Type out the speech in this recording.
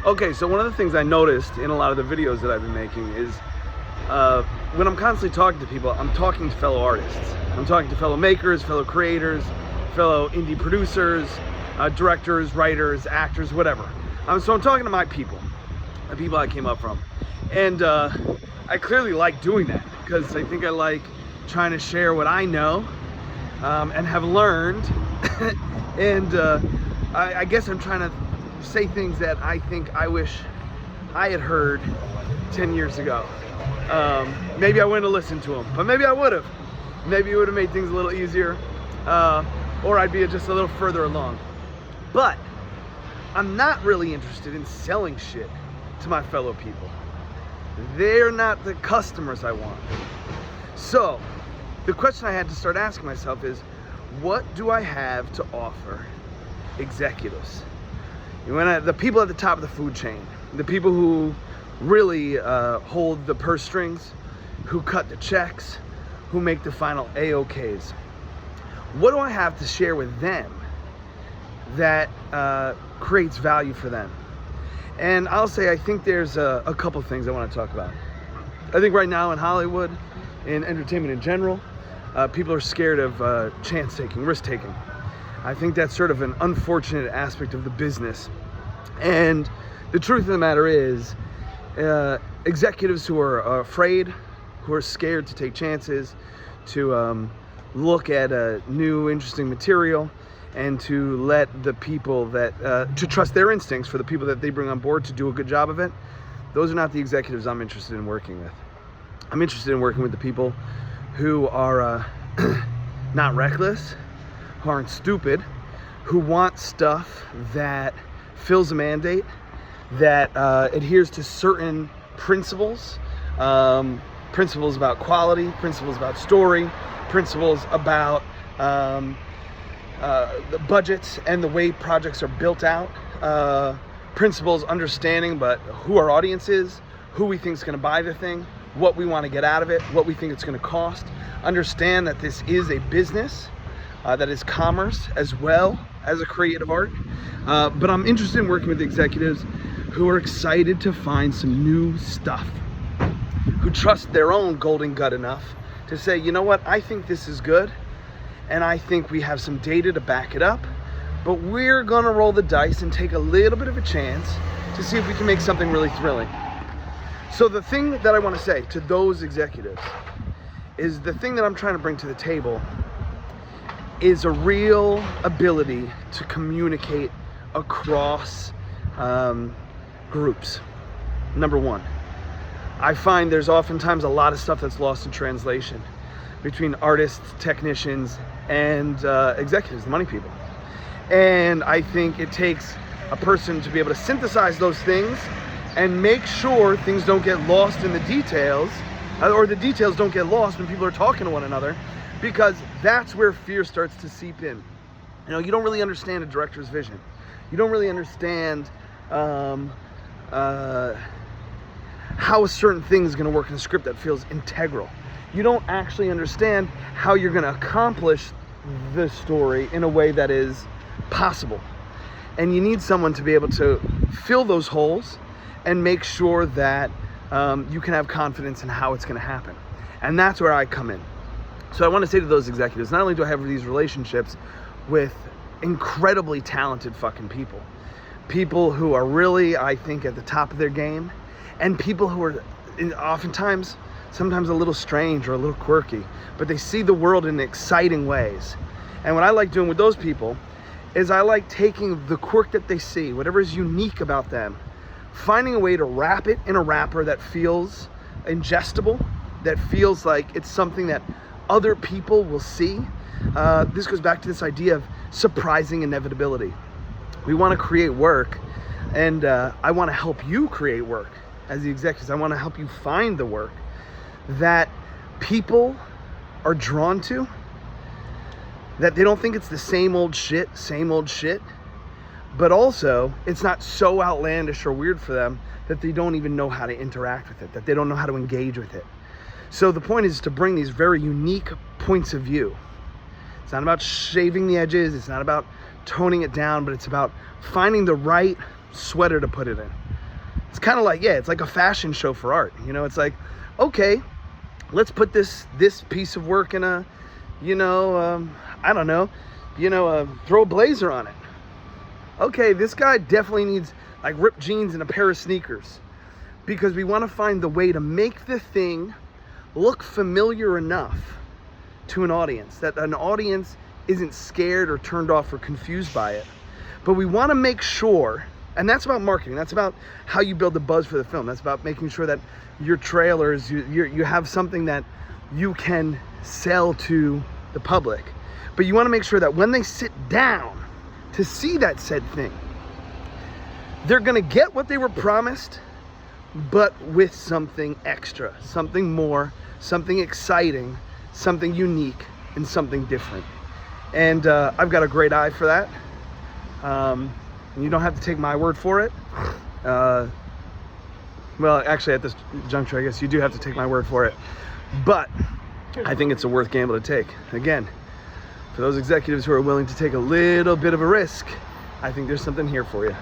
Okay, so one of the things I noticed in a lot of the videos that I've been making is when I'm constantly talking to people, I'm talking to fellow artists. I'm talking to fellow makers, fellow creators, fellow indie producers, directors, writers, actors, whatever. So I'm talking to my people, the people I came up from. And I clearly like doing that because I think I like trying to share what I know and have learned. And I guess I'm trying to say things that I think I wish I had heard 10 years ago. Maybe I wouldn't have listened to them, but maybe I would have. Maybe it would have made things a little easier, or I'd be just a little further along. But I'm not really interested in selling shit to my fellow people. They're not the customers I want. So the question I had to start asking myself is, what do I have to offer executives? The people at the top of the food chain, the people who really hold the purse strings, who cut the checks, who make the final AOKs. What do I have to share with them that creates value for them? And I'll say I think there's a couple things I want to talk about. I think right now in Hollywood, in entertainment in general, people are scared of chance-taking, risk-taking. I think that's sort of an unfortunate aspect of the business. And the truth of the matter is, executives who are afraid, who are scared to take chances, to look at new, interesting material, and to let the people that, to trust their instincts for the people that they bring on board to do a good job of it, those are not the executives I'm interested in working with. I'm interested in working with the people who are not reckless, who aren't stupid, who want stuff that fills a mandate, that adheres to certain principles, principles about quality, principles about story, principles about the budgets and the way projects are built out, principles understanding but who our audience is, who we think is going to buy the thing, what we want to get out of it, what we think it's going to cost. Understand that this is a business, that is commerce as well as a creative art. But I'm interested in working with executives who are excited to find some new stuff, who trust their own golden gut enough to say, you know what, I think this is good, and I think we have some data to back it up, but we're gonna roll the dice and take a little bit of a chance to see if we can make something really thrilling. So the thing that I wanna say to those executives is the thing that I'm trying to bring to the table is a real ability to communicate across groups. Number one, I find there's oftentimes a lot of stuff that's lost in translation between artists, technicians, and executives, the money people. And I think it takes a person to be able to synthesize those things and make sure things don't get lost in the details, or the details don't get lost when people are talking to one another, because that's where fear starts to seep in. You know, you don't really understand a director's vision. You don't really understand how a certain thing is going to work in a script that feels integral. You don't actually understand how you're going to accomplish the story in a way that is possible. And you need someone to be able to fill those holes and make sure that you can have confidence in how it's going to happen. And that's where I come in. So I want to say to those executives, not only do I have these relationships with incredibly talented fucking people, people who are really, I think, at the top of their game, and people who are oftentimes, sometimes a little strange or a little quirky, but they see the world in exciting ways. And what I like doing with those people is I like taking the quirk that they see, whatever is unique about them, finding a way to wrap it in a wrapper that feels ingestible, that feels like it's something that other people will see. This goes back to this idea of surprising inevitability. We want to create work, and I want to help you create work as the executives. I want to help you find the work that people are drawn to, that they don't think it's the same old shit, but also it's not so outlandish or weird for them that they don't even know how to interact with it, that they don't know how to engage with it. So the point is to bring these very unique points of view. It's not about shaving the edges, it's not about toning it down, but it's about finding the right sweater to put it in, it's kind of like, yeah, it's like a fashion show for art. You know, it's like, okay, let's put this piece of work in a, you know, I don't know, you know, throw a blazer on it. Okay, this guy definitely needs like ripped jeans and a pair of sneakers, because we want to find the way to make the thing look familiar enough to an audience that an audience isn't scared or turned off or confused by it. But we want to make sure, and that's about marketing, that's about how you build the buzz for the film, that's about making sure that your trailers, you have something that you can sell to the public. But you want to make sure that when they sit down to see that said thing, they're going to get what they were promised, but with something extra, something more, something exciting, something unique, and something different. And I've got a great eye for that. You don't have to take my word for it. Well, actually, at this juncture, I guess you do have to take my word for it. But I think it's a worth gamble to take. Again, for those executives who are willing to take a little bit of a risk, I think there's something here for you.